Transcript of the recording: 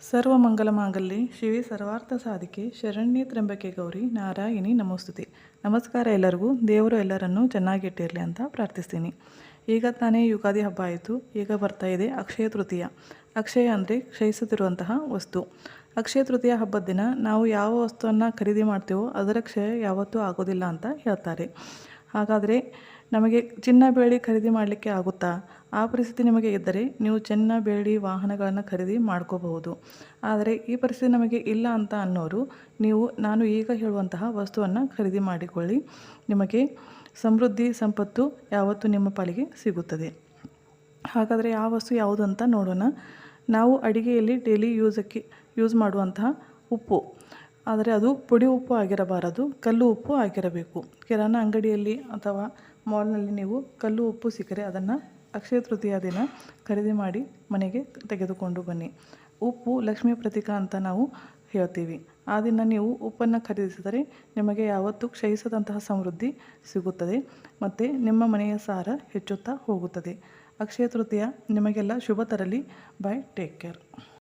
ಸರ್ವಮಂಗಲಮಾಂಗಲ್ಯೆ ಶಿವೆ ಸರ್ವಾರ್ಥ ಸಾಧಿಕೆ ಶರಣ್ಯೆ ತ್ರ್ಯಂಬಕೆ ಗೌರಿ ನಾರಾಯಣಿ ನಮೋಸ್ತುತೆ. ನಮಸ್ಕಾರ ಎಲ್ಲರಿಗೂ. ದೇವರು ಎಲ್ಲರನ್ನೂ ಚೆನ್ನಾಗಿಟ್ಟಿರಲಿ ಅಂತ ಪ್ರಾರ್ಥಿಸ್ತೀನಿ. ಈಗ ತಾನೇ ಯುಗಾದಿ ಹಬ್ಬ ಆಯಿತು. ಈಗ ಬರ್ತಾ ಇದೆ ಅಕ್ಷಯ ತೃತೀಯ. ಅಕ್ಷಯ ಅಂದರೆ ಕ್ಷಯಿಸುತ್ತಿರುವಂತಹ ವಸ್ತು. ಅಕ್ಷಯ ತೃತೀಯ ಹಬ್ಬದ ದಿನ ನಾವು ಯಾವ ವಸ್ತುವನ್ನು ಖರೀದಿ ಮಾಡ್ತೀವೋ ಅದರ ಕ್ಷಯ ಯಾವತ್ತೂ ಆಗೋದಿಲ್ಲ ಅಂತ ಹೇಳ್ತಾರೆ. ಹಾಗಾದರೆ ನಮಗೆ ಚಿನ್ನ ಬೆಳ್ಳಿ ಖರೀದಿ ಮಾಡಲಿಕ್ಕೆ ಆಗುತ್ತಾ? ಆ ಪರಿಸ್ಥಿತಿ ನಿಮಗೆ ಇದ್ದರೆ ನೀವು ಚಿನ್ನ ಬೆಳ್ಳಿ ವಾಹನಗಳನ್ನು ಖರೀದಿ ಮಾಡ್ಕೋಬಹುದು. ಆದರೆ ಈ ಪರಿಸ್ಥಿತಿ ನಮಗೆ ಇಲ್ಲ ಅಂತ ಅನ್ನೋರು ನಾನು ಈಗ ಹೇಳುವಂತಹ ವಸ್ತುವನ್ನು ಖರೀದಿ ಮಾಡಿಕೊಳ್ಳಿ. ನಿಮಗೆ ಸಮೃದ್ಧಿ ಸಂಪತ್ತು ಯಾವತ್ತೂ ನಿಮ್ಮ ಪಾಲಿಗೆ ಸಿಗುತ್ತದೆ. ಹಾಗಾದರೆ ಆ ವಸ್ತು ಯಾವುದು ಅಂತ ನೋಡೋಣ. ನಾವು ಅಡಿಗೆಯಲ್ಲಿ ಡೈಲಿ ಯೂಸ್ ಮಾಡುವಂತಹ ಉಪ್ಪು, ಆದರೆ ಅದು ಪುಡಿ ಉಪ್ಪು ಆಗಿರಬಾರದು, ಕಲ್ಲು ಉಪ್ಪು ಆಗಿರಬೇಕು. ಕಿರಾಣಿ ಅಂಗಡಿಯಲ್ಲಿ ಅಥವಾ ಮಾಲ್ನಲ್ಲಿ ನೀವು ಕಲ್ಲು ಉಪ್ಪು ಸಿಕ್ಕರೆ ಅದನ್ನು ಅಕ್ಷಯ ತೃತೀಯ ದಿನ ಖರೀದಿ ಮಾಡಿ ಮನೆಗೆ ತೆಗೆದುಕೊಂಡು ಬನ್ನಿ. ಉಪ್ಪು ಲಕ್ಷ್ಮೀ ಪ್ರತೀಕ ಅಂತ ನಾವು ಹೇಳ್ತೀವಿ. ಆ ದಿನ ನೀವು ಉಪ್ಪನ್ನು ಖರೀದಿಸಿದರೆ ನಿಮಗೆ ಯಾವತ್ತೂ ಕ್ಷಯಿಸದಂತಹ ಸಮೃದ್ಧಿ ಸಿಗುತ್ತದೆ ಮತ್ತು ನಿಮ್ಮ ಮನೆಯ ಸಾರ ಹೆಚ್ಚುತ್ತಾ ಹೋಗುತ್ತದೆ. ಅಕ್ಷಯ ತೃತೀಯ ನಿಮಗೆಲ್ಲ ಶುಭ ತರಲಿ. ಬೈ. Take care.